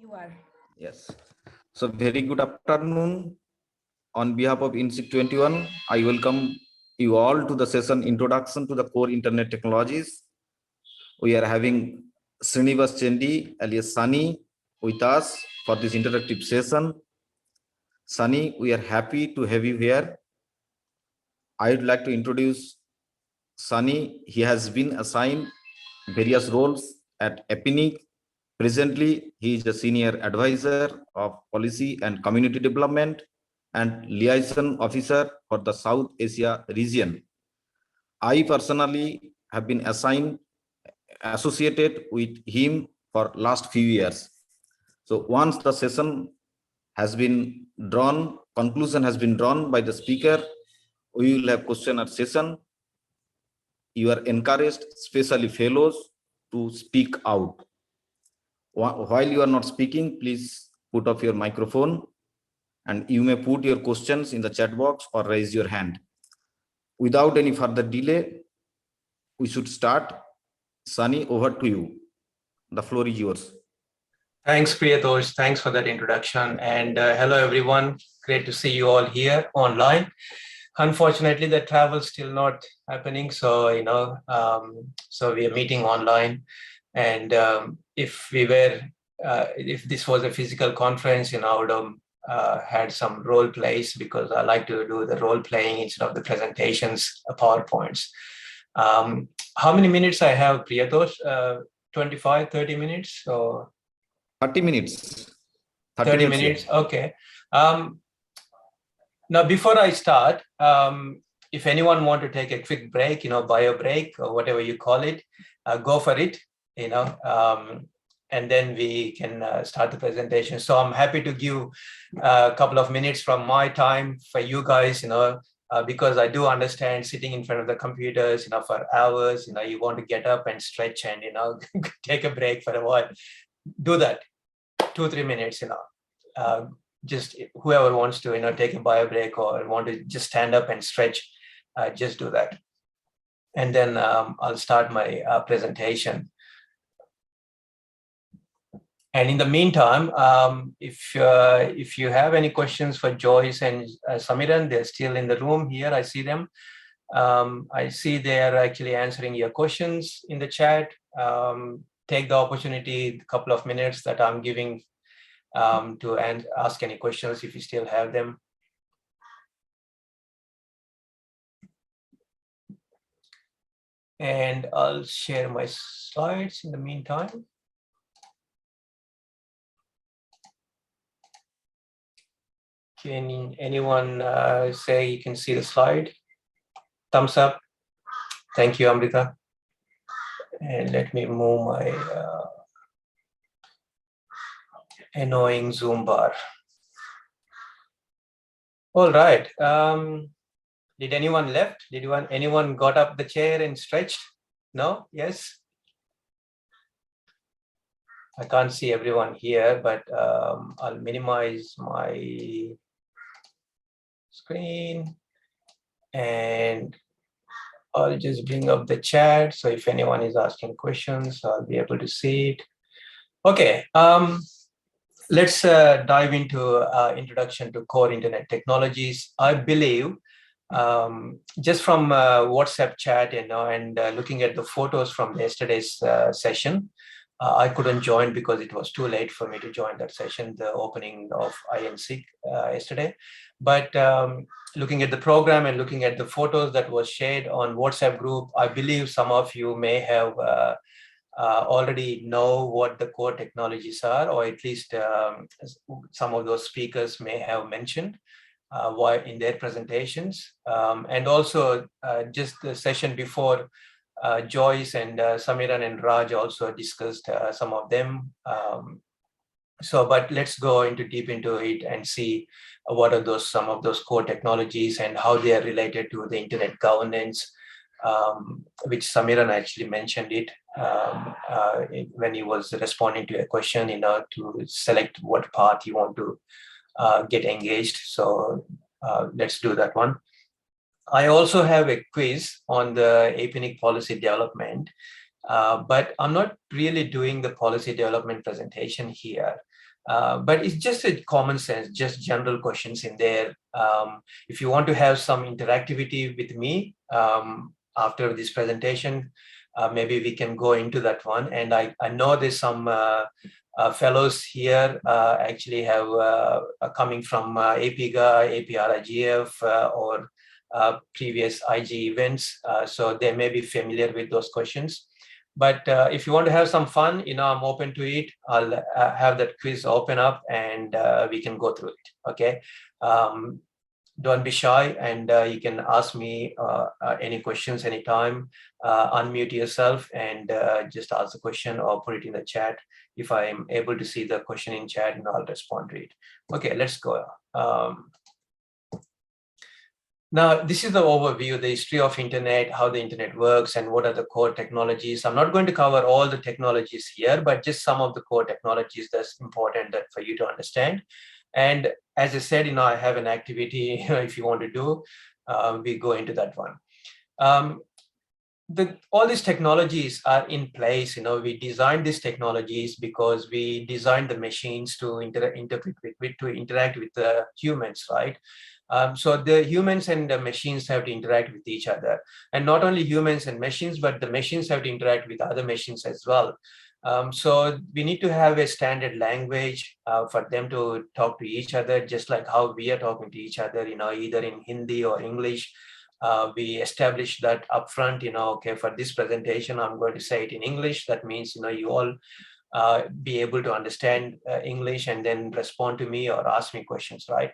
You are. Yes. So very good afternoon. On behalf of inSIG 21, I welcome you all to the session Introduction to the Core Internet Technologies. We are having Srinivas Chendi alias Sunny with us for this interactive session. Sunny, we are happy to have you here. I would like to introduce Sunny. He has been assigned various roles at Epinic. Presently, he is a senior advisor of policy and community development and liaison officer for the South Asia region. I personally have been associated with him for last few years. So once the session has been drawn, conclusion has been drawn by the speaker, we will have question and session. You are encouraged, especially fellows, to speak out. While you are not speaking, please put off your microphone and you may put your questions in the chat box or raise your hand. Without any further delay, we should start. Sunny, over to you. The floor is yours. Thanks, Priyatosh. Thanks for that introduction. And hello, everyone. Great to see you all here online. Unfortunately, the travel is still not happening. So, so we are meeting online. And if this was a physical conference, I would have had some role plays because I like to do the role playing instead of the presentations, PowerPoints. How many minutes I have, Priyatosh? 25, 30 minutes? Or 30 minutes. 30 minutes. Okay. Now, before I start, if anyone want to take a quick break, bio break or whatever you call it, go for it, and then we can start the presentation. So I'm happy to give a couple of minutes from my time for you guys, because I do understand sitting in front of the computers, for hours, you want to get up and stretch and, take a break for a while. Do that. 2-3 minutes, just whoever wants to, take a bio break or want to just stand up and stretch, just do that. And then I'll start my presentation. And in the meantime, if you have any questions for Joyce and Samiran, they're still in the room here. I see them. I see they're actually answering your questions in the chat. Take the opportunity, a couple of minutes that I'm giving to ask any questions if you still have them. And I'll share my slides in the meantime. Can anyone say you can see the slide? Thumbs up. Thank you, Amrita. And let me move my annoying Zoom bar. All right. Did anyone left? Did anyone got up the chair and stretched? No? Yes? I can't see everyone here, but I'll minimize my screen and I'll just bring up the chat. So if anyone is asking questions, I'll be able to see it. Okay, let's dive into introduction to core internet technologies. I believe just from WhatsApp chat, and looking at the photos from yesterday's session, I couldn't join because it was too late for me to join that session, the opening of inSIG yesterday. But looking at the program and looking at the photos that was shared on WhatsApp group, I believe some of you may have already know what the core technologies are, or at least some of those speakers may have mentioned why in their presentations. And also just the session before, Joyce and Samiran and Raj also discussed some of them. But let's go deep into it and see what are some of those core technologies and how they are related to the internet governance, which Samiran actually mentioned it when he was responding to a question, to select what part you want to get engaged. So let's do that one. I also have a quiz on the APNIC policy development, but I'm not really doing the policy development presentation here. But it's just a common sense, just general questions in there. If you want to have some interactivity with me after this presentation, maybe we can go into that one. And I know there's some fellows here actually have coming from APGA, APRIGF, or previous IG events. So they may be familiar with those questions. But if you want to have some fun, I'm open to it. I'll have that quiz open up and we can go through it. Okay. Don't be shy, and you can ask me any questions anytime. Unmute yourself and just ask the question or put it in the chat. If I'm able to see the question in chat, I'll respond to it. Okay, let's go. Now, this is the overview, the history of internet, how the internet works, and what are the core technologies. I'm not going to cover all the technologies here, but just some of the core technologies that's important for you to understand. And as I said, I have an activity, if you want to do, we go into that one. All these technologies are in place. We designed these technologies because we designed the machines to interact with the humans, right? So the humans and the machines have to interact with each other, and not only humans and machines, but the machines have to interact with other machines as well. So we need to have a standard language for them to talk to each other, just like how we are talking to each other, either in Hindi or English. We established that upfront, okay, for this presentation, I'm going to say it in English. That means, you all be able to understand English and then respond to me or ask me questions, right?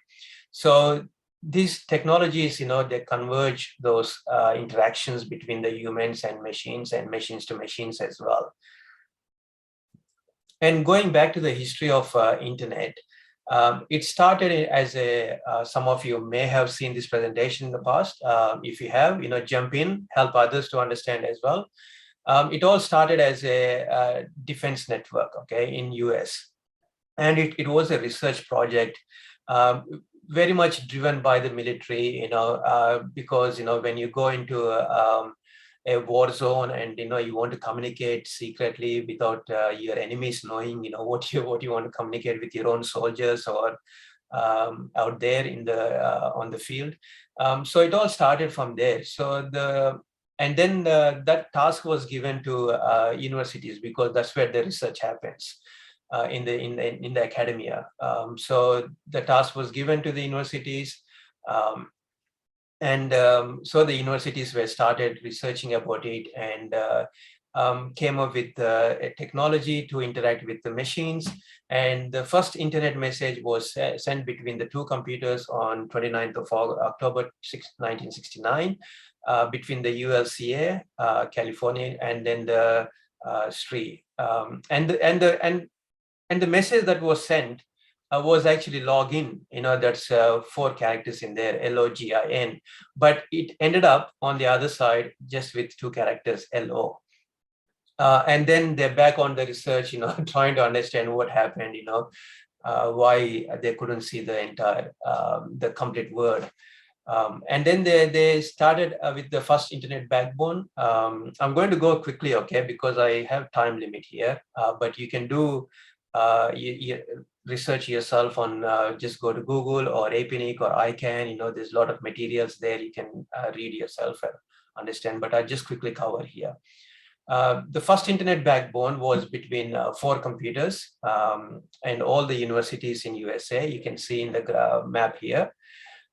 So these technologies, they converge those interactions between the humans and machines to machines as well. And going back to the history of internet, it started as some of you may have seen this presentation in the past. If you have, jump in, help others to understand as well. It all started as a defense network, okay, in US. And it was a research project, very much driven by the military, because, when you go into a war zone and, you want to communicate secretly without your enemies knowing, what you want to communicate with your own soldiers or out there in on the field. So it all started from there. So then that task was given to universities, because that's where the research happens. In the academia. So the task was given to the universities, and so the universities were started researching about it and came up with a technology to interact with the machines. And the first internet message was sent between the two computers on 29th of October 1969 between the ULCA, California, and then the STRI. And the message that was sent was actually login, that's 4 characters in there, LOGIN, but it ended up on the other side just with 2 characters, LO. And then they're back on the research, trying to understand what happened, why they couldn't see the entire, the complete word. And then they started with the first internet backbone. I'm going to go quickly, okay, because I have time limit here, but you can do research yourself on, just go to Google or APNIC or ICANN, there's a lot of materials there you can read yourself and understand, but I'll just quickly cover here. The first internet backbone was between 4 computers and all the universities in USA. You can see in the map here.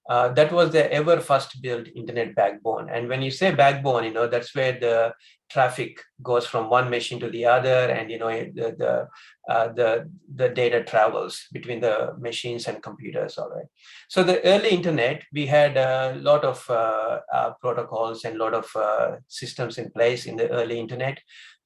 That was the ever first built internet backbone. And when you say backbone, that's where the traffic goes from one machine to the other, and the data travels between the machines and computers. All right. So the early internet, we had a lot of protocols and a lot of systems in place in the early internet.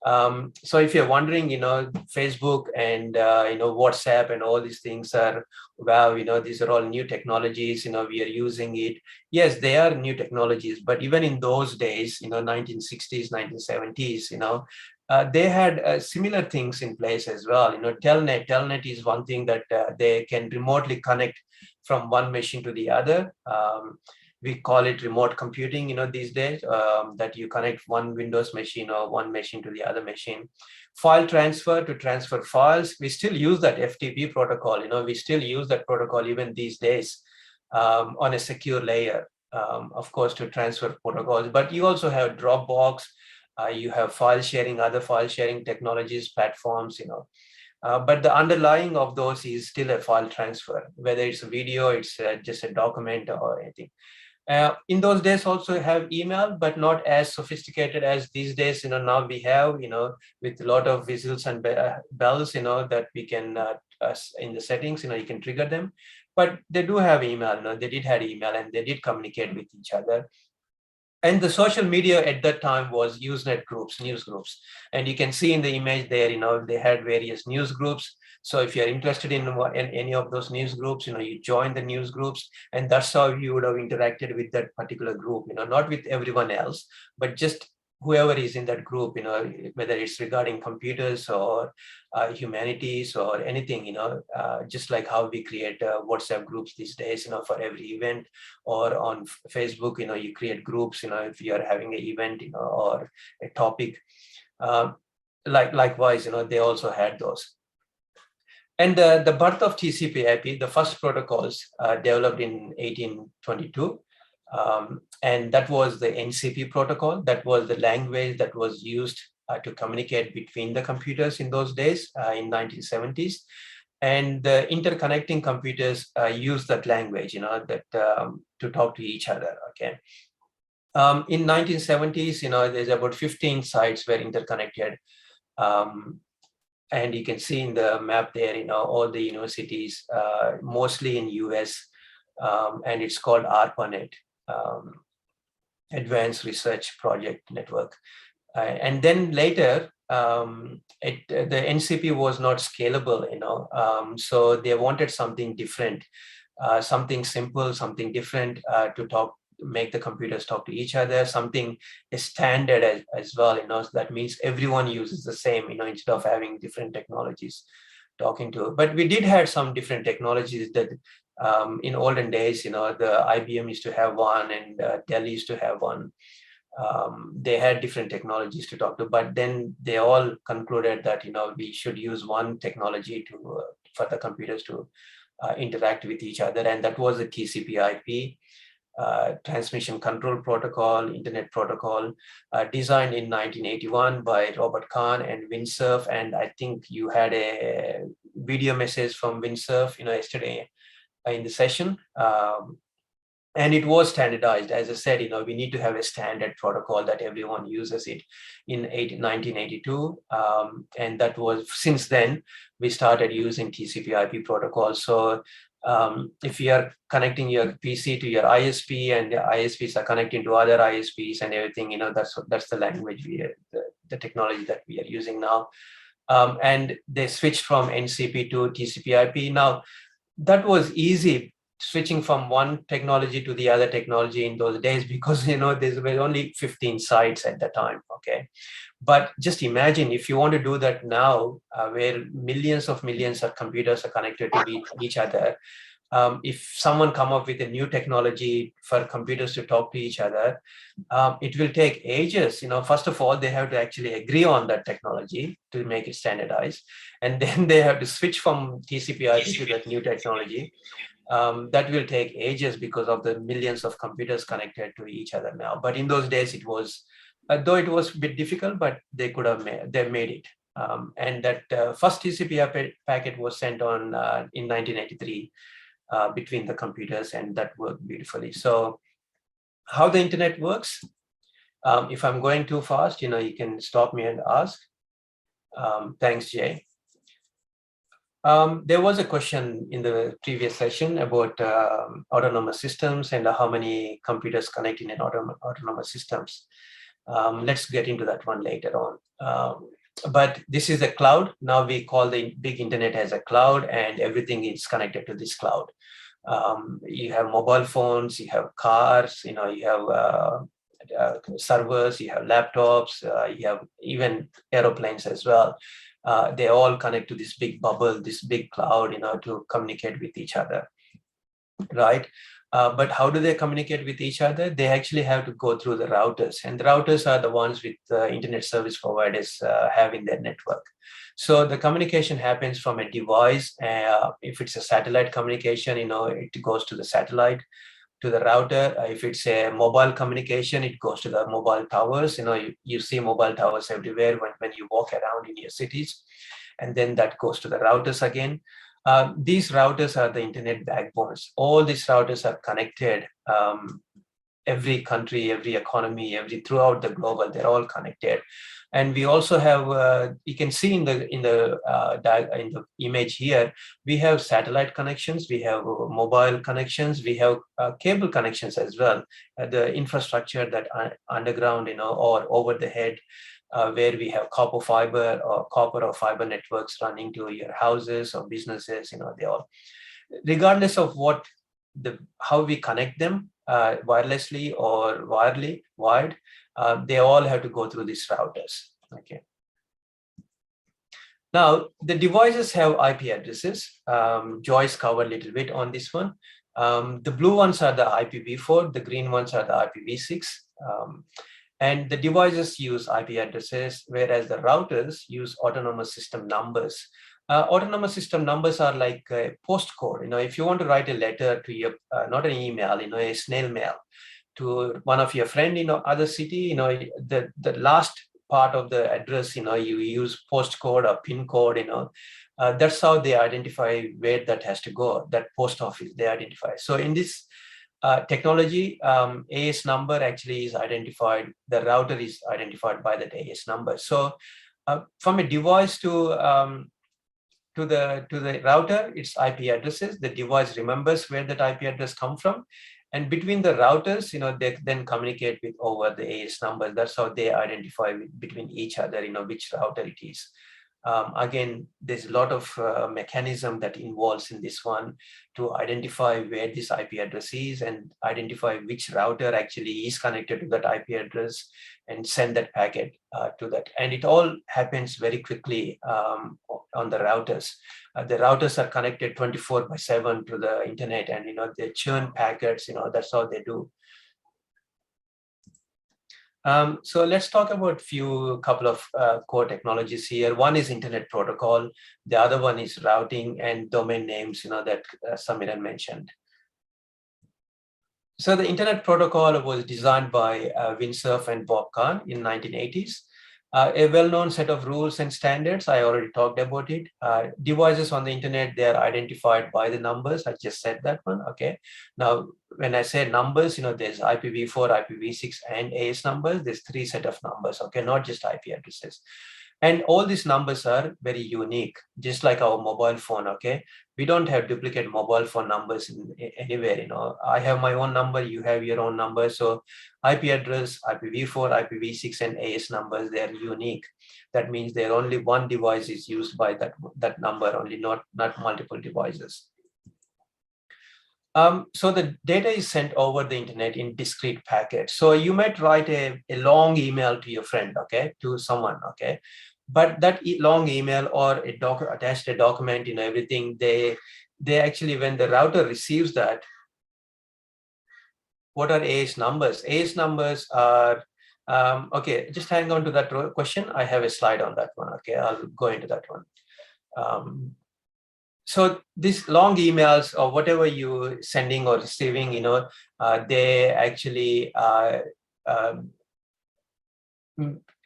So if you're wondering, Facebook and WhatsApp and all these things are, wow, these are all new technologies, we are using it. Yes, they are new technologies, but even in those days, 1960s, 1970s, they had similar things in place as well. Telnet is one thing that they can remotely connect from one machine to the other. We call it remote computing, these days, that you connect one Windows machine or one machine to the other machine. file transfer to transfer files. We still use that FTP protocol. We still use that protocol even these days on a secure layer, of course, to transfer protocols. But you also have Dropbox, you have file sharing, other file sharing technologies, platforms, but the underlying of those is still a file transfer, whether it's a video, it's just a document or anything. In those days also have email, but not as sophisticated as these days. Now we have, with a lot of whistles and bells, that we can, in the settings, you can trigger them. But they do have email, they did have email and they did communicate with each other. And the social media at that time was Usenet groups, news groups. And you can see in the image there, they had various news groups. So if you're interested in any of those news groups, you join the news groups, and that's how you would have interacted with that particular group, not with everyone else, but just whoever is in that group, whether it's regarding computers or humanities or anything, just like how we create WhatsApp groups these days, for every event, or on Facebook, you create groups, if you're having an event, or a topic. Likewise, they also had those. And the birth of TCP/IP, the first protocols developed in 1822. And that was the NCP protocol. That was the language that was used to communicate between the computers in those days, in 1970s. And the interconnecting computers use that language, to talk to each other. Okay. In 1970s, there's about 15 sites were interconnected. And you can see in the map there, all the universities, mostly in US, and it's called ARPANET, Advanced Research Project Network. And then later, the NCP was not scalable, so they wanted something different, something simple, something different to make the computers talk to each other, something standard as well, so that means everyone uses the same, instead of having different technologies talking to. But we did have some different technologies that in olden days, the IBM used to have one, and Dell used to have one. They had different technologies to talk to, but then they all concluded that we should use one technology for the computers to interact with each other, and that was the TCP/IP. Transmission Control Protocol, Internet Protocol, designed in 1981 by Robert Kahn and Windsurf. And I think you had a video message from Windsurf, yesterday in the session. And it was standardized. As I said, we need to have a standard protocol that everyone uses it in 1982. And that was, since then, we started using TCP/IP protocol. So if you are connecting your PC to your ISP, and the ISPs are connecting to other ISPs and everything, that's the language the technology that we are using now. And they switched from NCP to TCP/IP. Now, that was easy, switching from one technology to the other technology in those days, because there were only 15 sites at the time. Okay. But just imagine if you want to do that now, where millions of computers are connected to each other. If someone come up with a new technology for computers to talk to each other, it will take ages. First of all, they have to actually agree on that technology to make it standardized. And then they have to switch from TCP/IP to that new technology. That will take ages because of the millions of computers connected to each other now. But in those days, it was, though it was a bit difficult, but they made it. And that first TCP/IP packet was sent on in 1983 between the computers, and that worked beautifully. So how the internet works, if I'm going too fast, you can stop me and ask. Thanks, Jay. There was a question in the previous session about autonomous systems and how many computers connect in an autonomous systems. Let's get into that one later on. But this is a cloud. Now we call the big internet as a cloud, and everything is connected to this cloud. You have mobile phones, you have cars, you have servers, you have laptops, you have even aeroplanes as well. They all connect to this big bubble, this big cloud, to communicate with each other, right? But how do they communicate with each other? They actually have to go through the routers, and the routers are the ones with internet service providers have in their network. So the communication happens from a device. If it's a satellite communication, it goes to the satellite, to the router. If it's a mobile communication, it goes to the mobile towers. You see mobile towers everywhere when you walk around in your cities, and then that goes to the routers again. These routers are the internet backbones. All these routers are connected. Every country, every economy, throughout the global, they're all connected. And we also have, you can see in the image here, we have satellite connections, we have mobile connections, we have cable connections as well. The infrastructure that underground, or over the head, where we have copper or fiber networks running to your houses or businesses. They all, regardless of how we connect them, wirelessly or wired, they all have to go through these routers. Okay. Now, the devices have IP addresses. Joyce covered a little bit on this one. The blue ones are the IPv4, the green ones are the IPv6. And the devices use IP addresses, whereas the routers use autonomous system numbers. Autonomous system numbers are like a postcode. If you want to write a letter to your, not an email, a snail mail to one of your friend in other city, the last part of the address, you use postcode or pin code, that's how they identify where that has to go, that post office they identify. So in this technology, AS number actually is identified, the router is identified by that AS number. So from a device to the router, it's IP addresses. The device remembers where that IP address come from. And between the routers, they then communicate with over the AS numbers. That's how they identify between each other, which router it is. Again, there's a lot of mechanism that involves in this one to identify where this IP address is and identify which router actually is connected to that IP address and send that packet to that. And it all happens very quickly on the routers. The routers are connected 24/7 to the internet, and they churn packets. That's how they do. So let's talk about couple of core technologies here. One is internet protocol. The other one is routing and domain names, that Samiran mentioned. So the internet protocol was designed by Windsurf and Bob Kahn in 1980s. A well-known set of rules and standards. I already talked about it. Devices on the internet, they are identified by the numbers. I just said that one. Okay. Now, when I say numbers, there's IPv4, IPv6, and AS numbers. There's 3 set of numbers. Okay, not just IP addresses. And all these numbers are very unique, just like our mobile phone. Okay, we don't have duplicate mobile phone numbers anywhere. I have my own number, you have your own number. So IP address, IPv4, IPv6, and AS numbers, they are unique. That means there only one device is used by that number only, not multiple devices. So the data is sent over the internet in discrete packets. So you might write a long email to your friend, okay, to someone, okay, but that long email or attached a document, everything, they actually, when the router receives that, what are AS numbers? AS numbers are, okay, just hang on to that question. I have a slide on that one, okay, I'll go into that one. So these long emails or whatever you're sending or receiving, they actually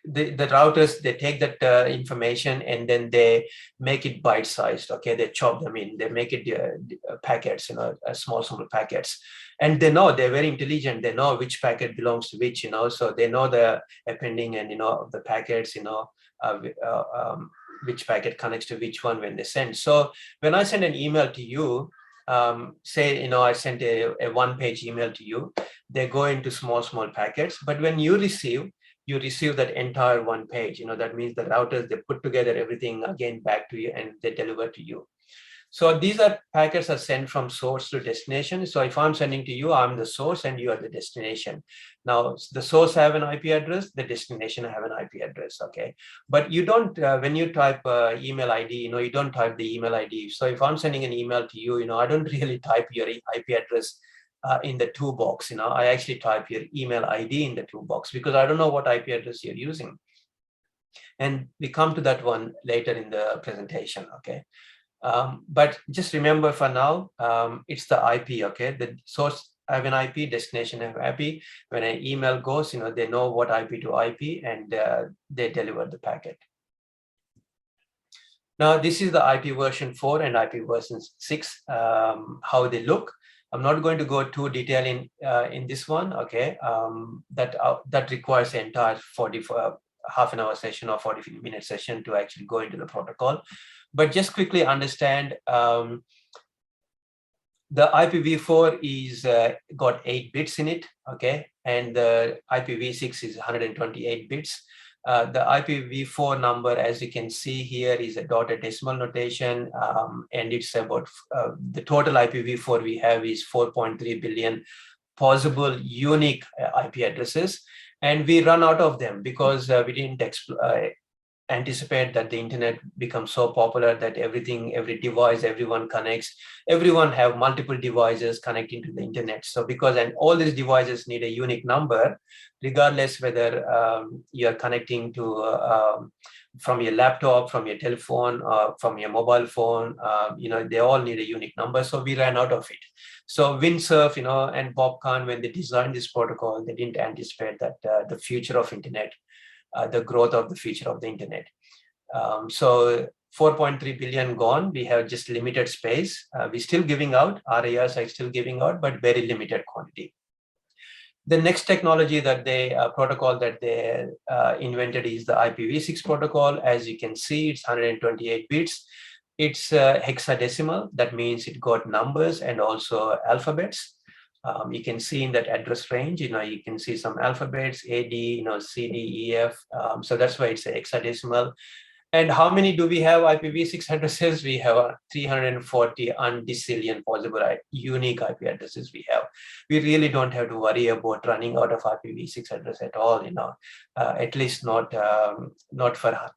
the routers, they take that information and then they make it bite-sized. Okay, they chop them in, they make it packets, small packets, and they know, they're very intelligent. They know which packet belongs to which, so they know the appending and the packets, which packet connects to which one when they send. So when I send an email to you, say, I sent a one-page email to you, they go into small packets. But when you receive that entire one page, that means the routers, they put together everything again back to you and they deliver to you. So these packets are sent from source to destination. So if I'm sending to you, I'm the source and you are the destination. Now the source have an IP address, the destination have an IP address. Okay, but you don't, when you type email ID, you don't type the email ID. So if I'm sending an email to you, I don't really type your IP address in the toolbox. I actually type your email ID in the toolbox because I don't know what IP address you're using. And we come to that one later in the presentation, okay? But just remember for now, it's the IP, okay? The source have an IP, destination have IP. When an email goes, they know what IP to IP, and they deliver the packet. Now, this is the IP version 4 and IP version 6, how they look. I'm not going to go too detailed in this one, okay? That requires the entire half an hour session or 40-minute session to actually go into the protocol. But just quickly understand, the IPv4 is got 8 bits in it, okay? And the IPv6 is 128 bits. The IPv4 number, as you can see here, is a dotted decimal notation, and it's about the total IPv4 we have is 4.3 billion possible unique IP addresses, and we run out of them because we didn't anticipate that the internet becomes so popular that every device, everyone connects, everyone have multiple devices connecting to the internet. So and all these devices need a unique number, regardless whether you're connecting to from your laptop, from your telephone, from your mobile phone, they all need a unique number. So we ran out of it. So Windsurf, and Bob Kahn, when they designed this protocol, they didn't anticipate that the future of internet, the growth of the future of the internet. So 4.3 billion gone, we have just limited space. We're still giving out, RARs are still giving out, but very limited quantity. The next technology that protocol that they invented is the IPv6 protocol. As you can see, it's 128 bits. It's hexadecimal. That means it got numbers and also alphabets. You can see in that address range, you can see some alphabets, AD, C, D, E, F. So that's why it's a hexadecimal. And how many do we have IPv6 addresses? We have 340 undecillion possible unique IP addresses we have. We really don't have to worry about running out of IPv6 address at all, at least not for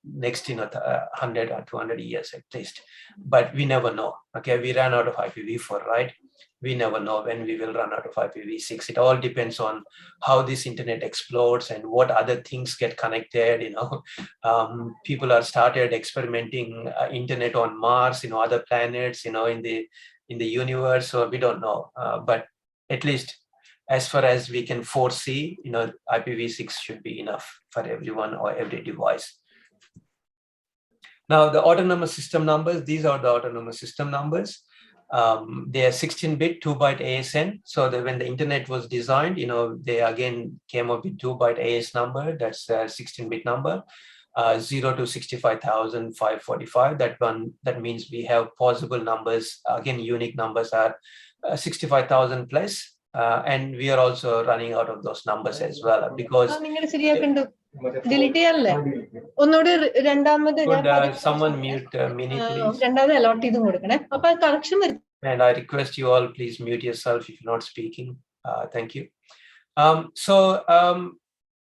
next 100 or 200 years at least. But we never know. Okay, we ran out of IPv4, right? We never know when we will run out of IPv6. It all depends on how this internet explodes and what other things get connected. People are started experimenting internet on Mars, other planets, in the universe. So we don't know, but at least as far as we can foresee, IPv6 should be enough for everyone or every device. Now, the autonomous system numbers, these are the autonomous system numbers. They are 16-bit, 2-byte ASN. So that when the internet was designed, they again came up with 2-byte AS number. That's a 16-bit number. 0 to 65,545. That means we have possible numbers. Again, unique numbers are 65,000 plus. And we are also running out of those numbers as well because. Could someone mute Mini, please? And I request you all, please mute yourself if you're not speaking. Thank you.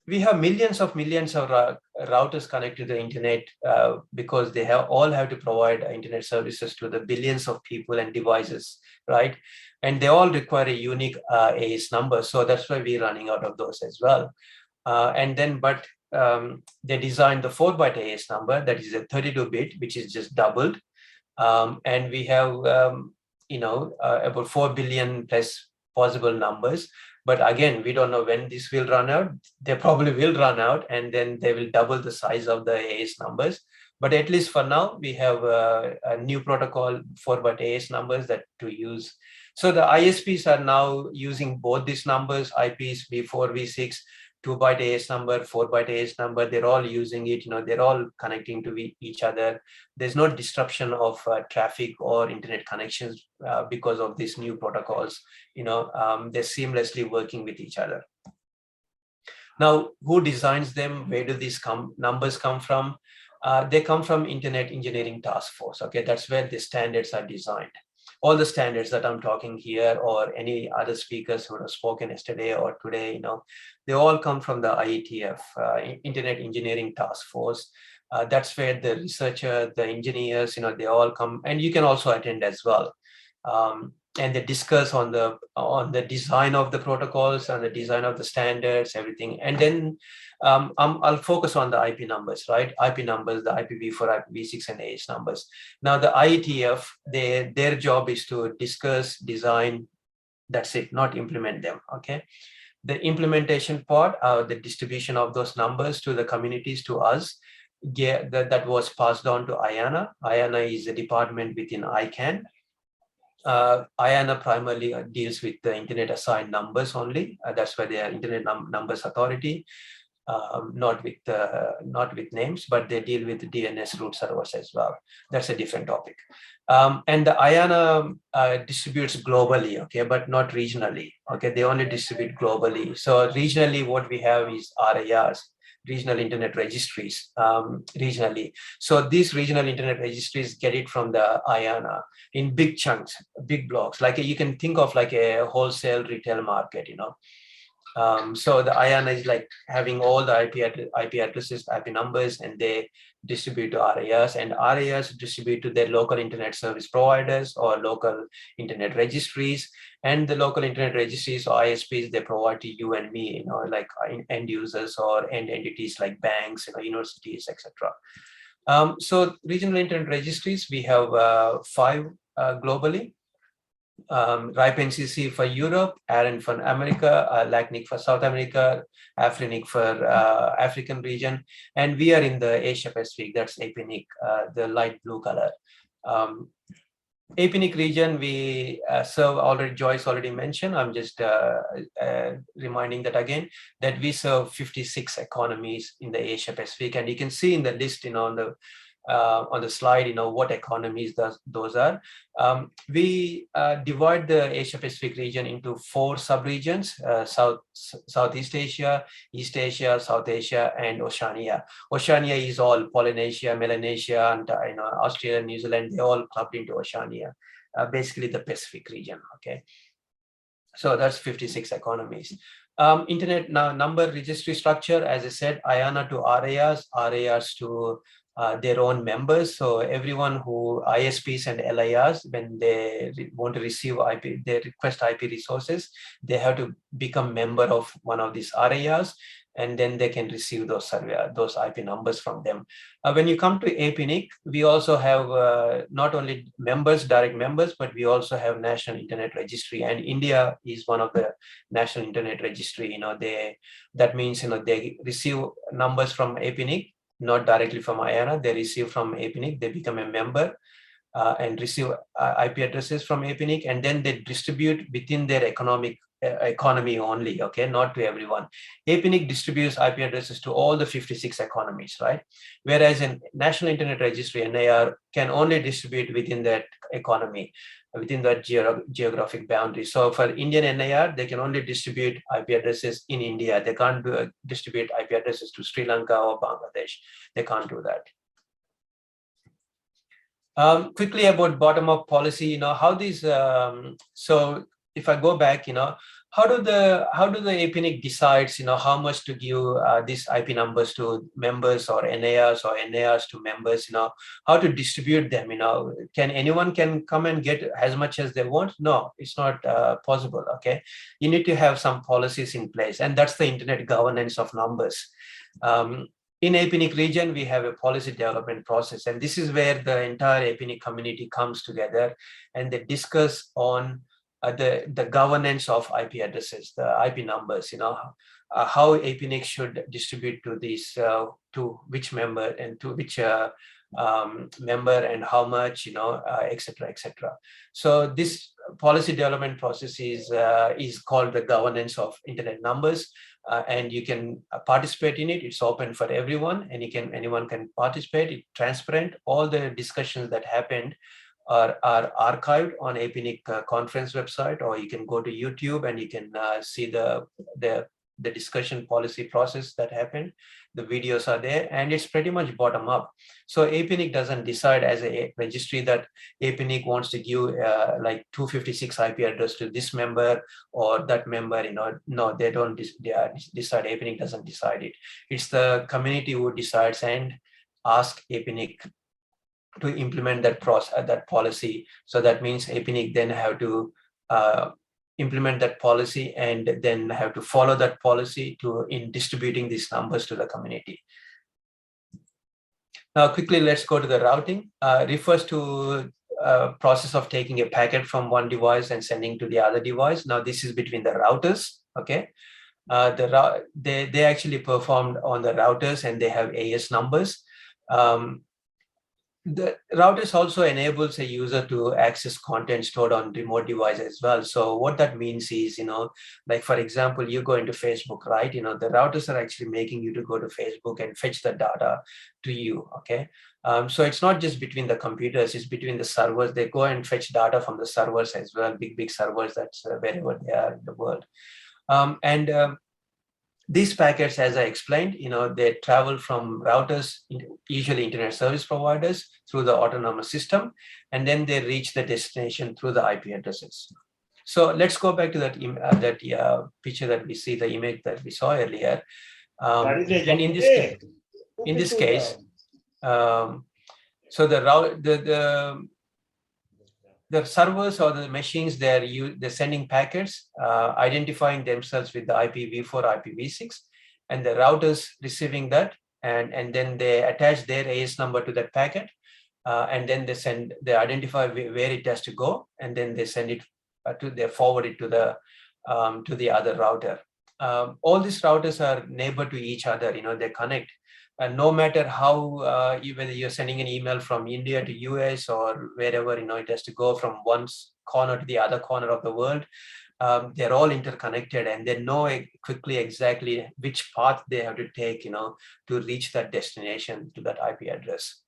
We have millions of routers connected to the internet because they all have to provide internet services to the billions of people and devices, right? And they all require a unique AS number. So that's why we're running out of those as well. They designed the 4-byte AS number, that is a 32-bit, which is just doubled. And we have, about 4 billion plus possible numbers. But again, we don't know when this will run out. They probably will run out, and then they will double the size of the AS numbers. But at least for now, we have a new protocol, 4-byte AS numbers that to use. So the ISPs are now using both these numbers, IPs, V4, V6, 2-byte AS number, 4-byte AS number. They're all using it. They're all connecting to each other. There's no disruption of traffic or internet connections because of these new protocols. They're seamlessly working with each other. Now, who designs them? Where do these numbers come from? They come from Internet Engineering Task Force. Okay, that's where the standards are designed. All the standards that I'm talking here, or any other speakers who have spoken yesterday or today, they all come from the IETF, Internet Engineering Task Force. That's where the researcher, the engineers, they all come, and you can also attend as well. and they discuss on the design of the protocols and the design of the standards, everything. And then I'll focus on the IP numbers, right? IP numbers, the IPv4, IPv6, and AS numbers. Now the IETF, their job is to discuss, design. That's it, not implement them. Okay. The implementation part, the distribution of those numbers to the communities, to us, that was passed on to IANA. IANA is a department within ICANN. IANA primarily deals with the internet assigned numbers only. That's why they are Internet Numbers Authority. Not with names, but they deal with DNS root servers as well. That's a different topic. And the IANA distributes globally, okay, but not regionally. Okay, they only distribute globally. So regionally, what we have is RIRs, regional internet registries, regionally. So these regional internet registries get it from the IANA in big chunks, big blocks. Like you can think of like a wholesale retail market, you know. So the IANA is like having all the IP addresses, IP numbers, and they distribute to RIAs, and RIAs distribute to their local internet service providers or local internet registries, and the local internet registries or ISPs, they provide to you and me, you know, like end users or end entities like banks, you know, universities, etc. So regional internet registries, we have 5 globally. RIPE NCC for Europe, ARIN for America, LACNIC for South America, AFRINIC for African region, and we are in the Asia Pacific. That's APNIC, the light blue color. APNIC region, we serve already. Joyce already mentioned. I'm just reminding that again, that we serve 56 economies in the Asia Pacific, and you can see in the list, you know, on the slide, you know, what economies those are. We divide the Asia Pacific region into 4 sub-regions: Southeast Asia, East Asia, South Asia, and Oceania. Oceania is all Polynesia, Melanesia, and you know, Australia, New Zealand. They all clubbed into Oceania, basically the Pacific region. Okay, so that's 56 economies. Internet number registry structure, as I said, IANA to RIAs, RIAs to their own members. So everyone who ISPs and LIRs, when they want to receive IP, they request IP resources, they have to become member of one of these RIRs, and then they can receive those IP numbers from them. When you come to APNIC, we also have not only members, direct members, but we also have National Internet Registry, and India is one of the National Internet Registry. You know, that means, you know, they receive numbers from APNIC, not directly from IANA. They receive from APNIC, they become a member and receive IP addresses from APNIC, and then they distribute within their economy only, okay, not to everyone. APNIC distributes IP addresses to all the 56 economies, right? Whereas in National Internet Registry, NIR can only distribute within that economy, within that geographic boundary. So for Indian NIR, they can only distribute IP addresses in India. They can't distribute IP addresses to Sri Lanka or Bangladesh. They can't do that. Quickly about bottom-up policy, you know, how these, so if I go back, you know, how do the APNIC decides, you know, how much to give these IP numbers to members or NIRs to members, you know, how to distribute them, you know, anyone can come and get as much as they want? No, it's not possible, okay? You need to have some policies in place, and that's the internet governance of numbers. In APNIC region, we have a policy development process, and this is where the entire APNIC community comes together and they discuss on the governance of IP addresses, the IP numbers, you know, how APNIC should distribute to these, to which member and to which member and how much, you know, etc., etc. So this policy development process is called the governance of internet numbers, and you can participate in it. It's open for everyone, and anyone can participate. It's transparent. All the discussions that happened are archived on APNIC conference website, or you can go to YouTube and you can see the discussion policy process that happened. The videos are there, and it's pretty much bottom up. So APNIC doesn't decide as a registry that APNIC wants to give like 256 IP address to this member or that member, you know. No, they don't decide. APNIC doesn't decide it. It's the community who decides and ask APNIC to implement that policy. So that means APNIC then have to implement that policy and then have to follow that policy in distributing these numbers to the community. Now, quickly, let's go to the routing. Refers to process of taking a packet from one device and sending to the other device. Now, this is between the routers, okay? They actually performed on the routers and they have AS numbers. The routers also enables a user to access content stored on remote device as well. So what that means is, like for example, you go into Facebook, right? The routers are actually making you to go to Facebook and fetch the data to you, okay? So it's not just between the computers, it's between the servers. They go and fetch data from the servers as well, big servers that's wherever they are in the world. These packets, as I explained, they travel from routers, usually internet service providers, through the autonomous system, and then they reach the destination through the IP addresses. So let's go back to that picture that we see, the image that we saw earlier. And in this case, so the servers or the machines, they're sending packets, identifying themselves with the IPv4, IPv6, and the routers receiving that, and then they attach their AS number to that packet, and then they identify where it has to go, and then they send it they forward it to the other router. All these routers are neighbor to each other. They connect. And no matter how, whether you're sending an email from India to US or wherever, it has to go from one corner to the other corner of the world, they're all interconnected and they know quickly exactly which path they have to take, to reach that destination, to that IP address.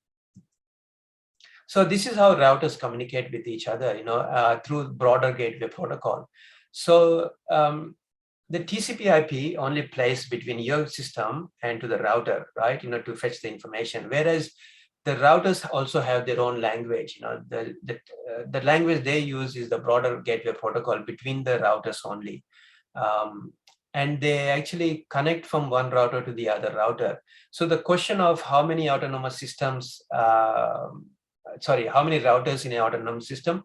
So this is how routers communicate with each other, through broader gateway protocol. So the TCP/IP only plays between your system and to the router, right? To fetch the information. Whereas the routers also have their own language. The language they use is the broader gateway protocol between the routers only, and they actually connect from one router to the other router. So the question of how many autonomous systems, how many routers in an autonomous system,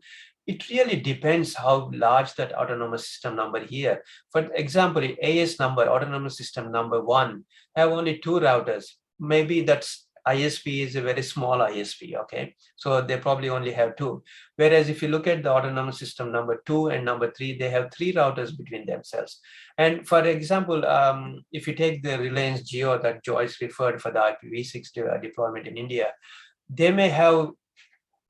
it really depends how large that autonomous system number here. For example, AS number, autonomous system number 1, have only 2 routers. Maybe that's ISP is a very small ISP, okay? So they probably only have 2. Whereas if you look at the autonomous system number 2 and number 3, they have 3 routers between themselves. And for example, if you take the Reliance Jio that Joyce referred for the IPv6 deployment in India, they may have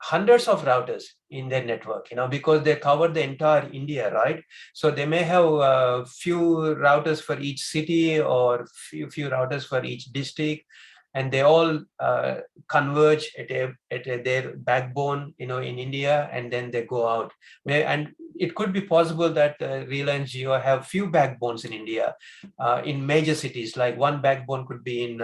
hundreds of routers in their network, because they cover the entire India, right? So they may have a few routers for each city or few routers for each district, and they all converge at their backbone, in India, and then they go out. And it could be possible that Reliance Jio have few backbones in India, in major cities. Like one backbone could be in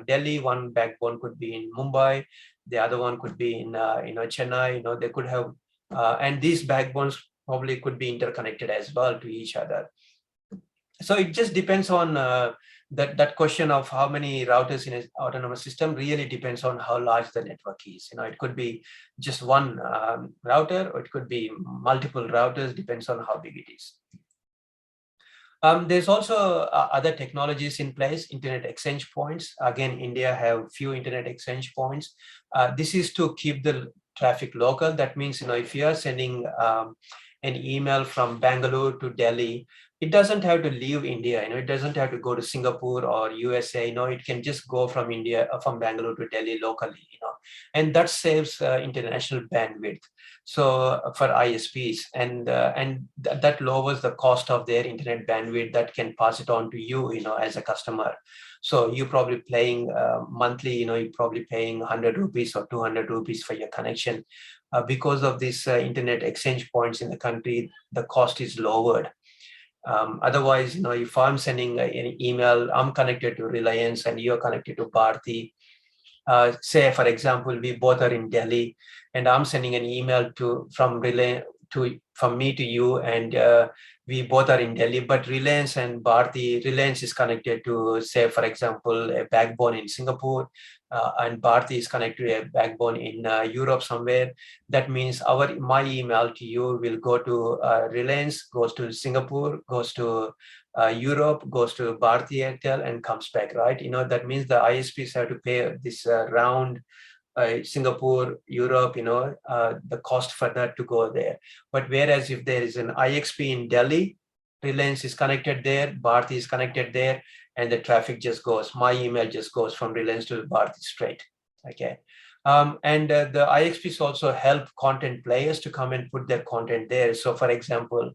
Delhi, one backbone could be in Mumbai, the other one could be in Chennai. They could have, and these backbones probably could be interconnected as well to each other. So it just depends on that question of how many routers in an autonomous system really depends on how large the network is. It could be just one router, or it could be multiple routers, depends on how big it is. There's also other technologies in place, internet exchange points. Again, India have few internet exchange points. This is to keep the traffic local. That means, if you are sending an email from Bangalore to Delhi, it doesn't have to leave India. It doesn't have to go to Singapore or USA. It can just go from India, from Bangalore to Delhi locally. And that saves international bandwidth. So for ISPs, and that lowers the cost of their internet bandwidth that can pass it on to you, as a customer. So you're probably paying monthly, you're probably paying 100 rupees or 200 rupees for your connection. Because of this internet exchange points in the country, the cost is lowered. Otherwise, if I'm sending an email, I'm connected to Reliance and you're connected to Bharti. Say, for example, we both are in Delhi, and I'm sending an email from Reliance from me to you, and we both are in Delhi, but Reliance and Bharti, Reliance is connected to, say, for example, a backbone in Singapore, and Bharti is connected to a backbone in Europe somewhere. That means my email to you will go to Reliance, goes to Singapore, goes to Europe, goes to Bharti Airtel, and comes back, right? That means the ISPs have to pay this round Singapore, Europe, the cost for that to go there. But whereas if there is an IXP in Delhi, Reliance is connected there, Bharti is connected there, and the traffic just goes, my email just goes from Reliance to Bharti straight, okay? And the IXPs also help content players to come and put their content there. So for example,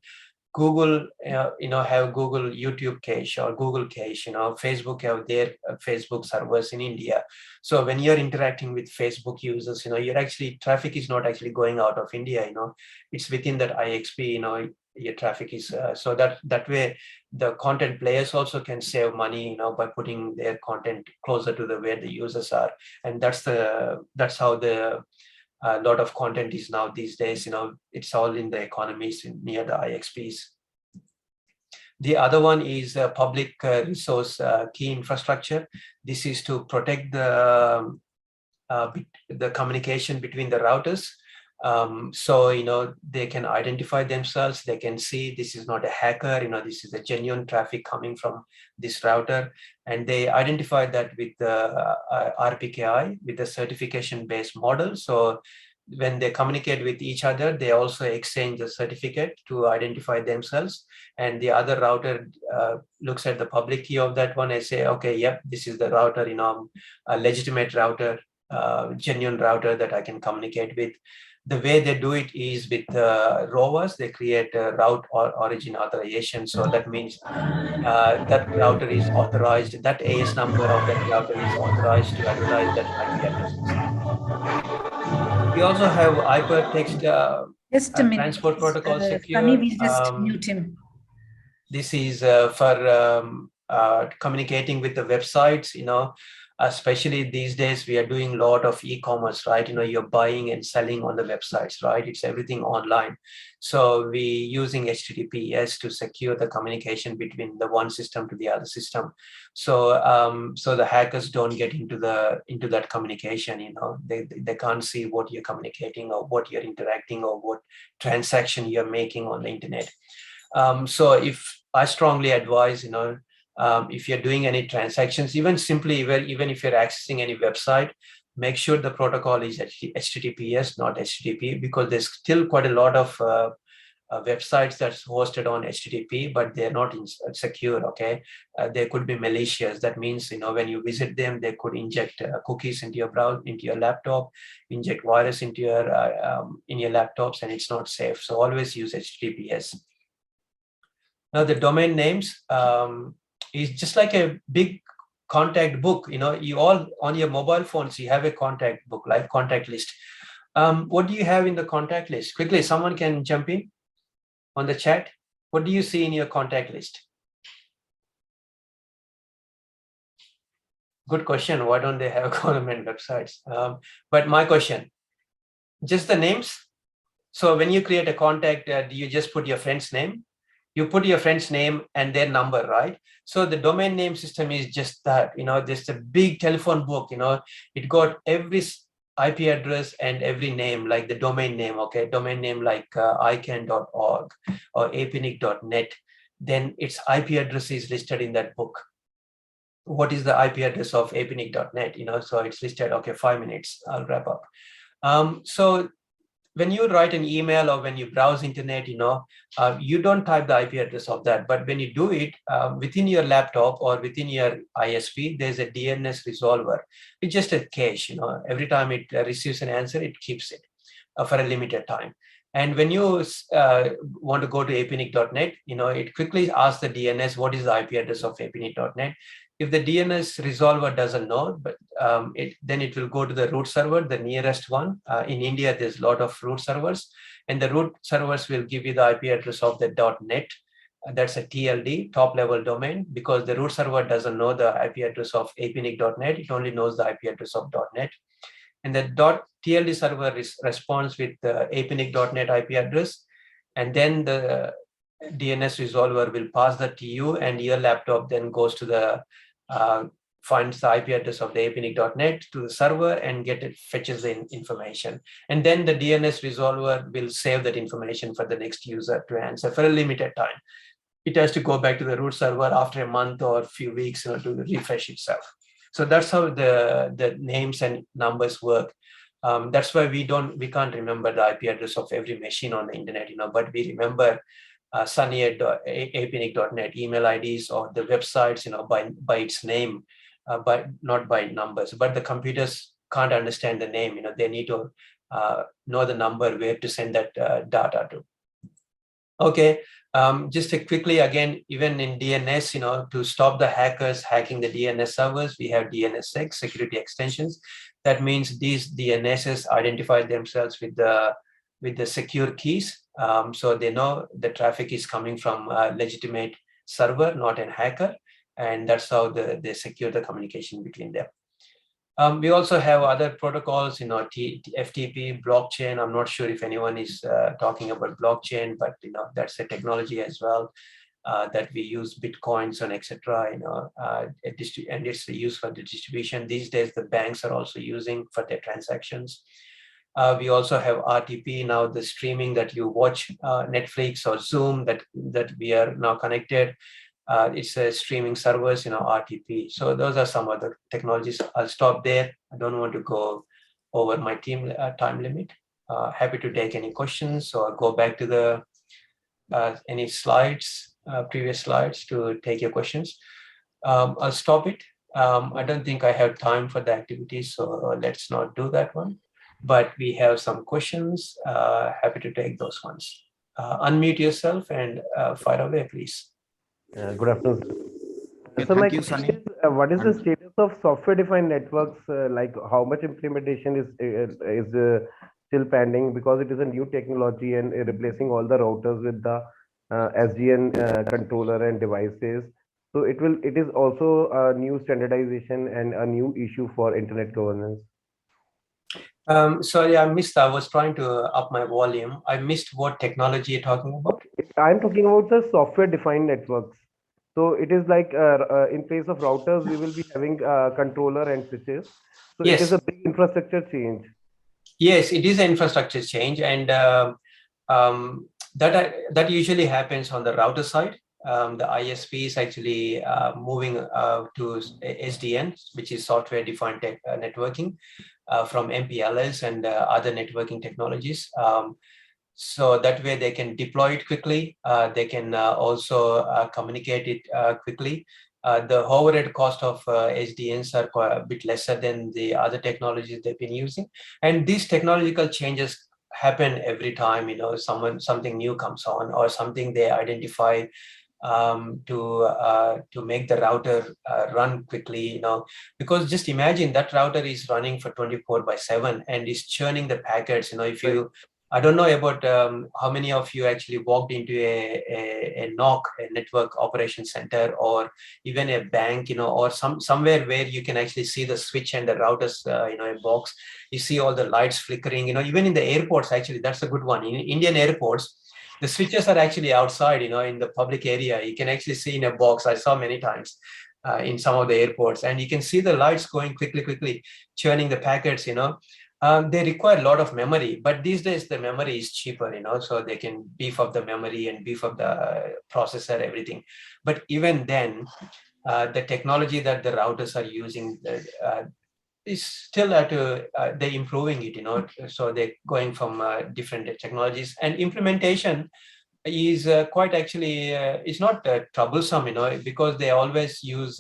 Google, have Google YouTube cache or Google cache, Facebook have their Facebook servers in India. So when you're interacting with Facebook users, you're actually, traffic is not actually going out of India, it's within that IXP, your traffic is, so that way the content players also can save money, by putting their content closer to where the users are. And that's how the a lot of content is now these days, it's all in the economies near the IXPs. The other one is public resource key infrastructure. This is to protect the communication between the routers. So, they can identify themselves, they can see this is not a hacker, this is a genuine traffic coming from this router. And they identify that with the RPKI, with the certification-based model. So when they communicate with each other, they also exchange the certificate to identify themselves. And the other router looks at the public key of that one and say, okay, yep, this is the router, a legitimate router, genuine router that I can communicate with. The way they do it is with ROAs. They create a route or origin authorization. So that means that router is authorized, that AS number of that router is authorized to advertise that IP addresses. We also have hypertext just a minute, transport protocol secure. Sunny, we just mute him. This is for communicating with the websites, especially these days, we are doing a lot of e-commerce, right? You're buying and selling on the websites, right? It's everything online. So we using HTTPS to secure the communication between the one system to the other system. So so the hackers don't get into that communication, they can't see what you're communicating or what you're interacting or what transaction you're making on the internet. So if I strongly advise, if you're doing any transactions, even simply, even if you're accessing any website, make sure the protocol is HTTPS, not HTTP, because there's still quite a lot of websites that's hosted on HTTP, but they're not secure, okay? They could be malicious. That means, when you visit them, they could inject cookies into your browser, into your laptop, inject virus into your in your laptops, and it's not safe. So always use HTTPS. Now the domain names is just like a big contact book. You all on your mobile phones, you have a contact book, like contact list. What do you have in the contact list? Quickly, someone can jump in on the chat. What do you see in your contact list? Good question. Why don't they have government websites? But my question, just the names. So when you create a contact, do you just put your friend's name? You put your friend's name and their number, right? So the domain name system is just that, just a big telephone book, it got every IP address and every name, like the domain name, okay? Domain name like ican.org or apnic.net. Then its IP address is listed in that book. What is the IP address of apnic.net? So it's listed, okay, 5 minutes, I'll wrap up. So when you write an email or when you browse internet, you don't type the IP address of that. But when you do it within your laptop or within your ISP, there's a DNS resolver. It's just a cache. Every time it receives an answer, it keeps it for a limited time. And when you want to go to apnic.net, it quickly asks the DNS, what is the IP address of apnic.net? If the DNS resolver doesn't know, but then it will go to the root server, the nearest one. In India, there's a lot of root servers, and the root servers will give you the IP address of the .net. That's a TLD, top level domain, because the root server doesn't know the IP address of apnic.net. It only knows the IP address of .net. And the .TLD server responds with the apnic.net IP address. and then the DNS resolver will pass that to you, and your laptop then goes to the finds the IP address of the apnic.net to the server and fetches the information. And then the DNS resolver will save that information for the next user to answer for a limited time. It has to go back to the root server after a month or a few weeks, to refresh itself. So that's how the names and numbers work. That's why we can't remember the IP address of every machine on the internet, but we remember sunny@apnic.net email IDs or the websites, by its name, but not by numbers. But the computers can't understand the name. They need to know the number where to send that data to. Okay, just quickly again, even in DNS, to stop the hackers hacking the DNS servers, we have DNSSEC security extensions. That means these DNSs identify themselves with the secure keys, so they know the traffic is coming from a legitimate server, not a hacker, and that's how they secure the communication between them. We also have other protocols, FTP, blockchain. I'm not sure if anyone is talking about blockchain, but that's a technology as well that we use bitcoins and etc. And it's used for the distribution. These days, the banks are also using for their transactions. We also have RTP now, the streaming that you watch Netflix or Zoom that we are now connected. It's a streaming servers, RTP. So those are some other technologies. I'll stop there. I don't want to go over my time limit. Happy to take any questions, or go back to the any slides, previous slides to take your questions. I'll stop it. I don't think I have time for the activities, so let's not do that one. But we have some questions. Happy to take those ones. Unmute yourself and fire away, please. Good afternoon. Okay, So my thank you, question Sunny. is, what is the status of software-defined networks? Like how much implementation is still pending, because it is a new technology and replacing all the routers with the SDN controller and devices. So it is also a new standardization and a new issue for internet governance. Sorry, I missed. I was trying to up my volume. I missed what technology you're talking about. I'm talking about the software-defined networks. So it is like in place of routers, we will be having controller and switches. So Yes. it is a big infrastructure change. Yes, it is an infrastructure change, and that usually happens on the router side. The ISP is actually moving to SDN, which is software-defined networking, from MPLS and other networking technologies. So that way they can deploy it quickly. They can also communicate it quickly. The overhead cost of SDNs are quite a bit lesser than the other technologies they've been using. And these technological changes happen every time, something new comes on, or something they identify to make the router run quickly, because just imagine that router is running for 24/7 and is churning the packets. If you, I don't know about how many of you actually walked into a NOC, a network operation center, or even a bank, or somewhere where you can actually see the switch and the routers, a box. You see all the lights flickering, even in the airports. Actually, that's a good one. In Indian airports, the switches are actually outside, in the public area. You can actually see in a box. I saw many times in some of the airports, and you can see the lights going quickly, churning the packets, They require a lot of memory, but these days the memory is cheaper, so they can beef up the memory and beef up the processor, everything. But even then, the technology that the routers are using is still they're improving it, so they're going from different technologies, and implementation is quite actually it's not troublesome, because they always use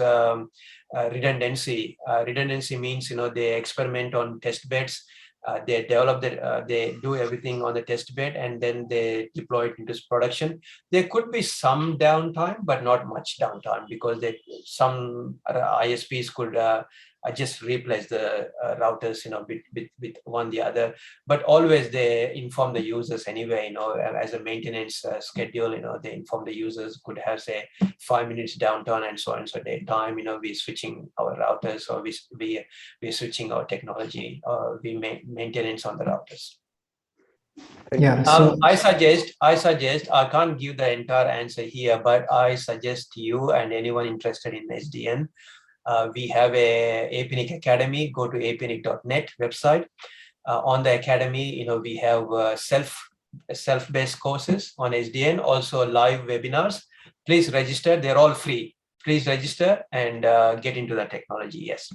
redundancy. Redundancy means they experiment on test beds. They develop they do everything on the test bed, and then they deploy it into production. There could be some downtime, but not much downtime, because some ISPs could just replace the routers, with one the other. But always they inform the users anyway, as a maintenance schedule. They inform the users could have, say, 5 minutes downtime and so on. So daytime, we're switching our routers, or we're switching our technology, we maintenance on the routers. Thank Yeah, you. so I suggest, I can't give the entire answer here, but I suggest you and anyone interested in SDN, we have a APNIC Academy. Go to apnic.net website. On the Academy, we have self-based courses on SDN, also live webinars. Please register, they're all free. Please register and get into the technology, yes.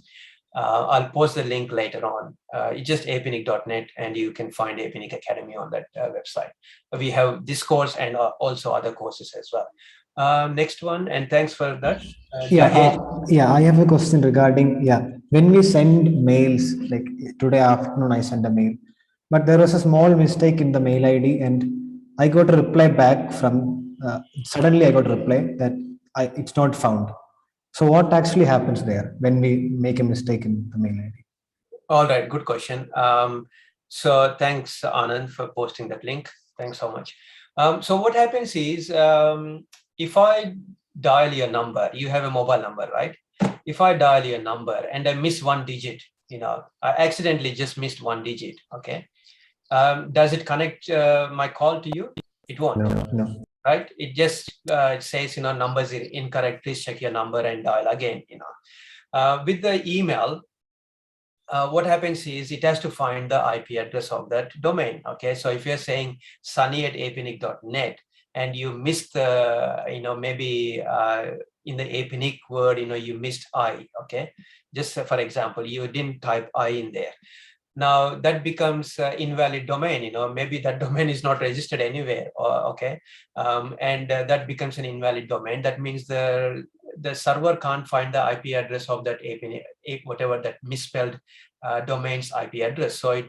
I'll post the link later on. It's just apnic.net and you can find APNIC Academy on that website. We have this course and also other courses as well. Next one, and thanks for that. yeah, I have a question regarding, when we send mails, like today afternoon I sent a mail, but there was a small mistake in the mail ID and I got a reply back from, suddenly I got a reply that it's not found. So what actually happens there when we make a mistake in the mail ID? All right, good question. So thanks, Anand, for posting that link. Thanks so much. So what happens is, if I dial your number, you have a mobile number, right? If I dial your number and I miss one digit, I accidentally just missed one digit, okay? Does it connect my call to you? It won't. No. Right? It just says, numbers are incorrect. Please check your number and dial again. With the email, what happens is it has to find the IP address of that domain. Okay, so if you're saying sunny@apnic.net and you missed the, maybe in the apnic word, you missed I. Okay, just for example, you didn't type I in there. Now that becomes invalid domain, maybe that domain is not registered anywhere, okay, and that becomes an invalid domain. That means the server can't find the IP address of that whatever that misspelled domain's IP address. So it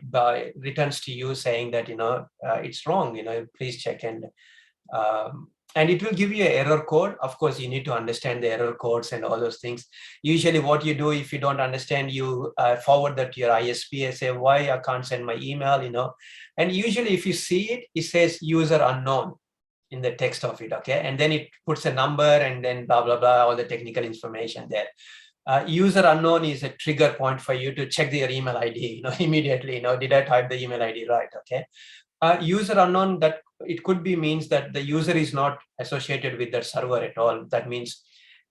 returns to you saying that it's wrong. Please check and it will give you an error code. Of course, you need to understand the error codes and all those things. Usually what you do, if you don't understand, you forward that to your ISP and say, why I can't send my email, and usually if you see it, it says user unknown in the text of it, okay? And then it puts a number and then blah, blah, blah, all the technical information there. User unknown is a trigger point for you to check your email ID, immediately, did I type the email ID right, okay? User unknown, that it could be means that the user is not associated with that server at all. That means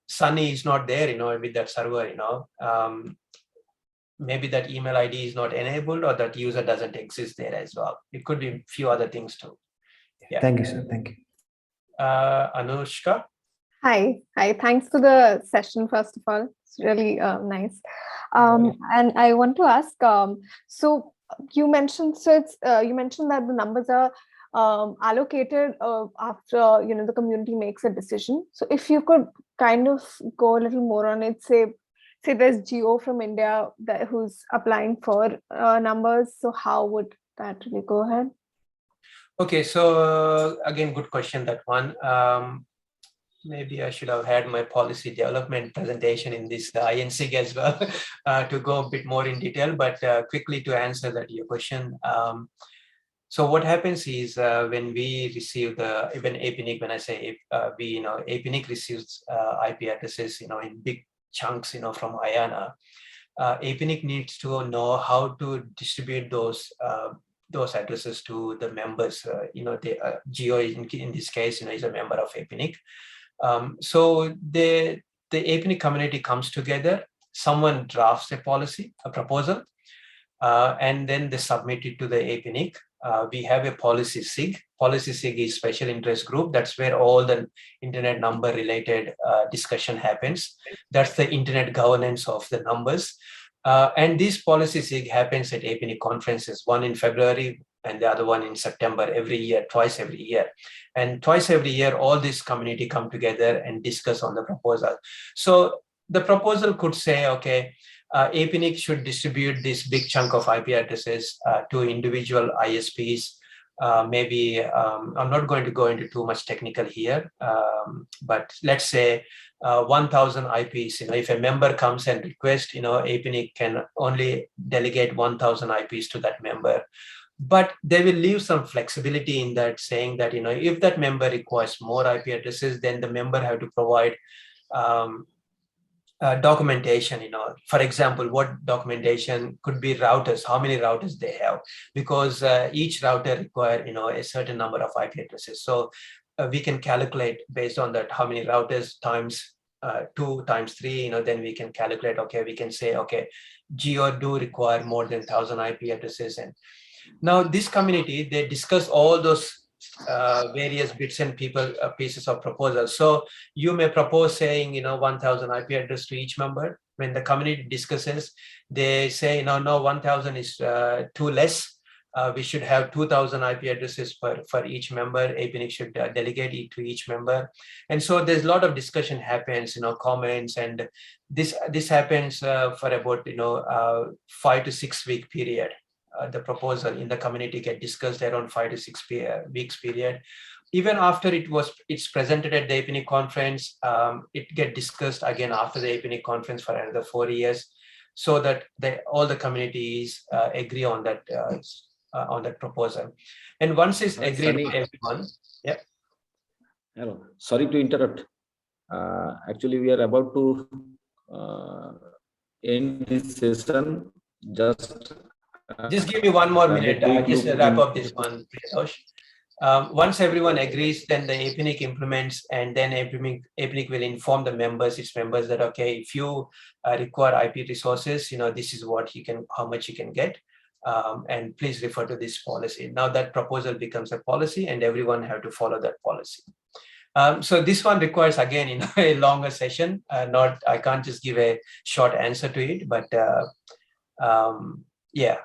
Sunny is not there, with that server, maybe that email ID is not enabled or that user doesn't exist there as well. It could be a few other things too. Yeah. Thank you, sir. Thank you. Anushka. Hi. Thanks for the session, first of all. It's really nice. And I want to ask, so you mentioned, you mentioned that the numbers are allocated after, the community makes a decision. So if you could kind of go a little more on it, say there's Geo from India who's applying for numbers. So how would that really go ahead? Okay, so again, good question, that one. Maybe I should have had my policy development presentation in this inSIG as well to go a bit more in detail, but quickly to answer that your question. So what happens is when we receive even APNIC, when I say APNIC receives IP addresses, in big chunks, from IANA, APNIC needs to know how to distribute those addresses to the members. The Geo in this case, is a member of APNIC. So the APNIC community comes together, someone drafts a policy, a proposal, and then they submit it to the APNIC. We have a policy SIG. Policy SIG is special interest group. That's where all the internet number related discussion happens. That's the internet governance of the numbers. And this policy SIG happens at APNIC conferences, one in February and the other one in September every year, twice every year. And twice every year, all this community come together and discuss on the proposal. So the proposal could say, okay, APNIC should distribute this big chunk of IP addresses to individual ISPs. Maybe I'm not going to go into too much technical here, but let's say 1,000 IPs. If a member comes and requests, APNIC can only delegate 1,000 IPs to that member. But they will leave some flexibility in that, saying that if that member requires more IP addresses, then the member have to provide documentation, for example, what documentation could be routers, how many routers they have, because each router require, a certain number of IP addresses. So we can calculate based on that, how many routers times 2 times 3, then we can calculate, okay, we can say, okay, Geo do require more than 1,000 IP addresses. And now this community, they discuss all those various bits and pieces of proposals. So you may propose saying, 1,000 IP address to each member. When the community discusses, they say, no, 1,000 is too less. We should have 2,000 IP addresses for each member. APNIC should delegate it to each member. And so there's a lot of discussion happens, comments, and this happens for about, 5 to 6 week period. The proposal in the community get discussed around 5 to 6 weeks period. Even after it's presented at the APNIC conference, it get discussed again after the APNIC conference for another 4 years, so that all the communities agree on that proposal. And once it's agreed by everyone, yeah. Hello, sorry to interrupt. Actually, we are about to end this session. Just give me 1 more minute. Just wrap up this one, Priyatosh. Once everyone agrees, then the APNIC implements, and then APNIC will inform its members that, okay, if you require IP resources, this is how much you can get. And please refer to this policy. Now that proposal becomes a policy, and everyone have to follow that policy. So this one requires, again, a longer session. I can't just give a short answer to it, but yeah.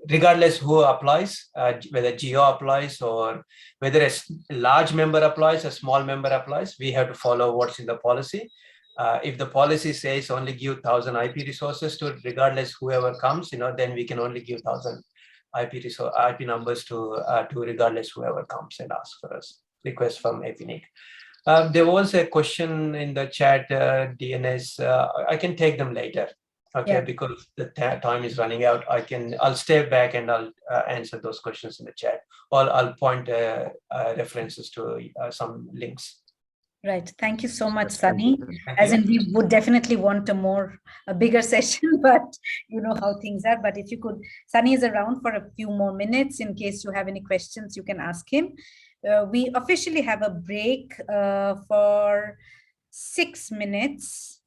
Regardless who applies, whether Geo applies or whether a large member applies, a small member applies, we have to follow what's in the policy. If the policy says only give 1,000 IP resources to regardless whoever comes, then we can only give 1,000 IP numbers to regardless whoever comes and asks for us, request from APNIC. There was a question in the chat, DNS. I can take them later. Okay, yeah. Because the time is running out. I'll stay back and I'll answer those questions in the chat, or I'll point references to some links. Right. Thank you so much, Sunny. As in, we would definitely want a bigger session, but you know how things are. But if you could, Sunny is around for a few more minutes. In case you have any questions, you can ask him. We officially have a break for 6 minutes.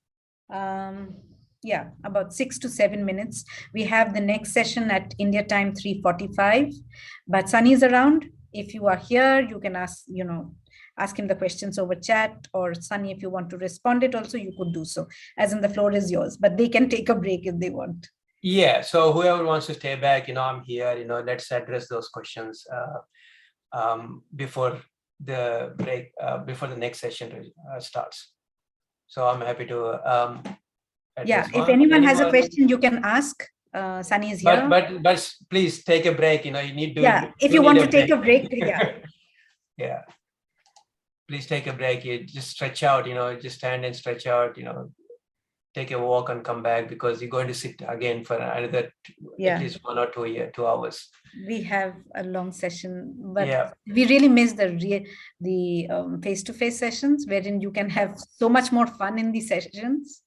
Yeah, about 6 to 7 minutes. We have the next session at India time 3:45. But Sunny is around. If you are here, you can ask him the questions over chat, or Sunny, if you want to respond it also, you could do so. As in, the floor is yours, but they can take a break if they want. Yeah, so whoever wants to stay back, I'm here, let's address those questions before the break, before the next session starts. So I'm happy to yeah, if anyone has a question, you can ask. Sunny is here. But please take a break. You need to. Yeah, if you want to take a break, yeah. Yeah. Please take a break. You just stretch out. Just stand and stretch out. Take a walk and come back, because you're going to sit again for another at least 1 or 2 hours. We have a long session, but we really miss the face-to-face sessions, wherein you can have so much more fun in these sessions.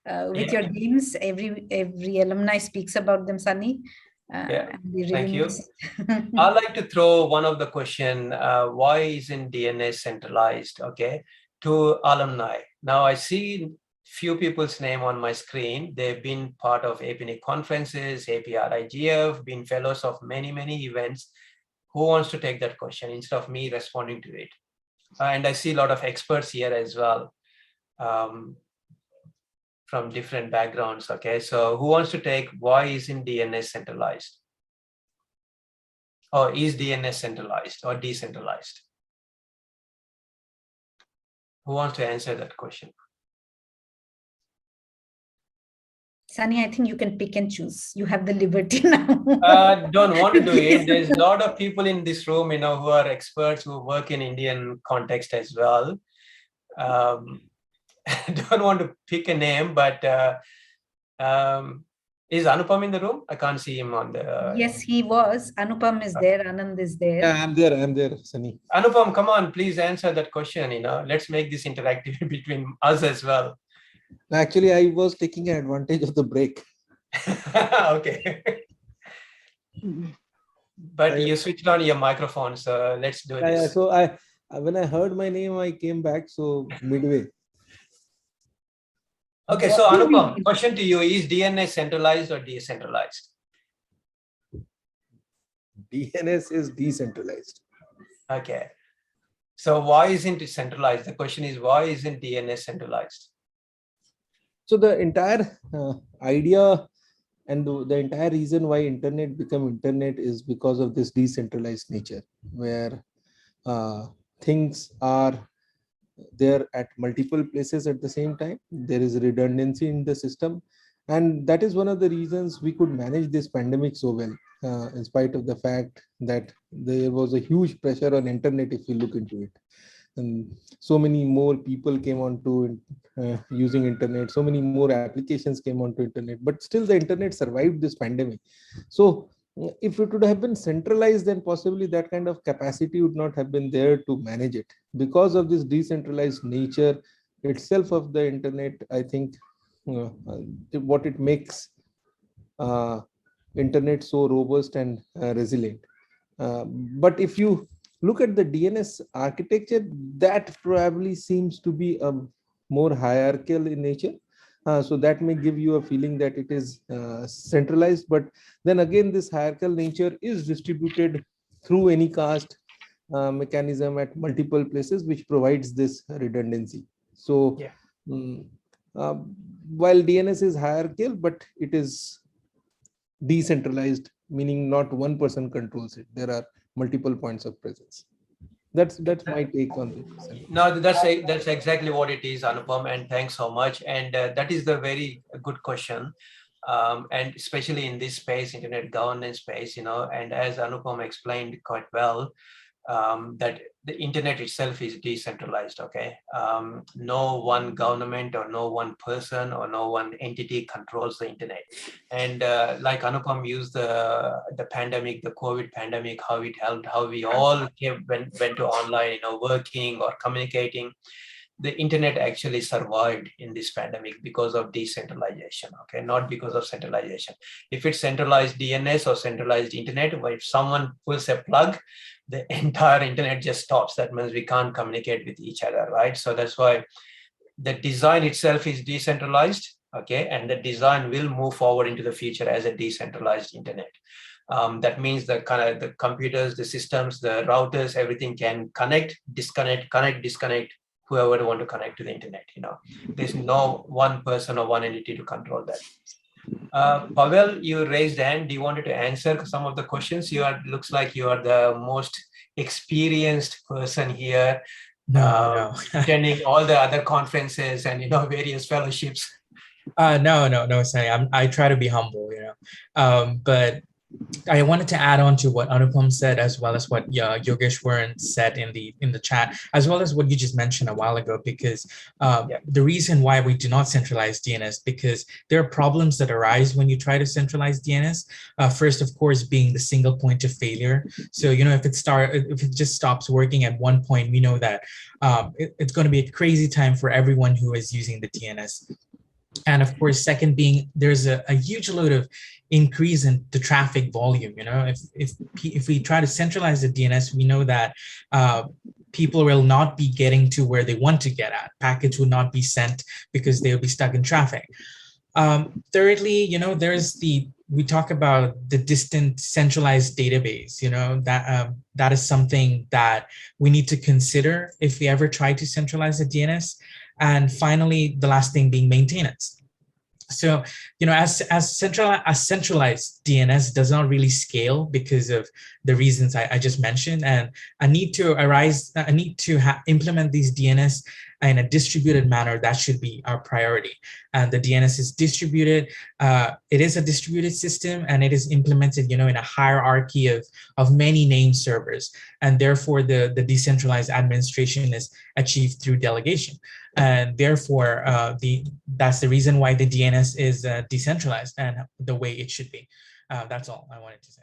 With your games, every alumni speaks about them, Sunny. Really thank you. I'd like to throw one of the question, why isn't DNS centralized, to alumni. Now I see few people's name on my screen. They've been part of APNIC conferences, APRIGF, been fellows of many events. Who wants to take that question instead of me responding to it? And I see a lot of experts here as well. From different backgrounds. So who wants to take, why isn't DNS centralized? Or is DNS centralized or decentralized? Who wants to answer that question? Sunny, I think you can pick and choose. You have the liberty now. Don't want to do it. There's a lot of people in this room, who are experts, who work in Indian context as well. Don't want to pick a name, but is Anupam in the room? I can't see him on the. Yes, he was. Anupam is there. Anand is there. Yeah, I'm there, Sunny. Anupam, come on, please answer that question. Let's make this interactive between us as well. Actually, I was taking advantage of the break. Okay. But you switched on your microphone, so let's do this. So when I heard my name, I came back. So midway. Okay, so Anupam, question to you: is DNS centralized or decentralized? DNS is decentralized. Okay. So why isn't it centralized? The question is, why isn't DNS centralized? So the entire idea and the entire reason why internet become internet is because of this decentralized nature, where things are there at multiple places at the same time. There is redundancy in the system, and that is one of the reasons we could manage this pandemic so well, in spite of the fact that there was a huge pressure on internet if you look into it. And so many more people came on to using internet, so many more applications came onto internet, but still the internet survived this pandemic. So if it would have been centralized, then possibly that kind of capacity would not have been there to manage it. Because of this decentralized nature itself of the internet, I think what it makes internet so robust and resilient. But if you look at the DNS architecture, that probably seems to be more hierarchical in nature. So that may give you a feeling that it is centralized, but then again, this hierarchical nature is distributed through any cast mechanism at multiple places, which provides this redundancy. So yeah. While DNS is hierarchical, but it is decentralized, meaning not one person controls it. There are multiple points of presence. That's my take on this. No, that's exactly what it is, Anupam, and thanks so much. And that is the very good question. And especially in this space, internet governance space, and as Anupam explained quite well, that the internet itself is decentralized. Okay, no one government or no one person or no one entity controls the internet. And like Anupam used the pandemic, the COVID pandemic, how it helped, how we all went to online, working or communicating. The internet actually survived in this pandemic because of decentralization, okay, not because of centralization. If it's centralized DNS or centralized internet, if someone pulls a plug, the entire internet just stops. That means we can't communicate with each other, right? So that's why the design itself is decentralized, okay, and the design will move forward into the future as a decentralized internet. That means the computers, the systems, the routers, everything can connect, disconnect, whoever want to connect to the internet. There's no one person or one entity to control that. Pavel, you raised hand. Do you wanted to answer some of the questions? Looks like you are the most experienced person here. No. Attending all the other conferences and various fellowships. No, sorry. I try to be humble, but I wanted to add on to what Anupam said, as well as what Yogeshwaran said in the chat, as well as what you just mentioned a while ago, because the reason why we do not centralize DNS, because there are problems that arise when you try to centralize DNS. First, of course, being the single point of failure. So, if it just stops working at one point, we know that it's going to be a crazy time for everyone who is using the DNS. And of course, second being, there's a huge load of increase in the traffic volume. If we try to centralize the DNS, we know that people will not be getting to where they want to get at. Packets will not be sent because they'll be stuck in traffic. Thirdly, we talk about the distant centralized database. That is something that we need to consider if we ever try to centralize the DNS. And finally, the last thing being maintenance. So, as centralized DNS does not really scale because of the reasons I just mentioned, and a need to implement these DNS in a distributed manner. That should be our priority. And the DNS is distributed. It is a distributed system, and it is implemented, in a hierarchy of many name servers, and therefore the decentralized administration is achieved through delegation. And therefore, that's the reason why the DNS is decentralized and the way it should be. That's all I wanted to say.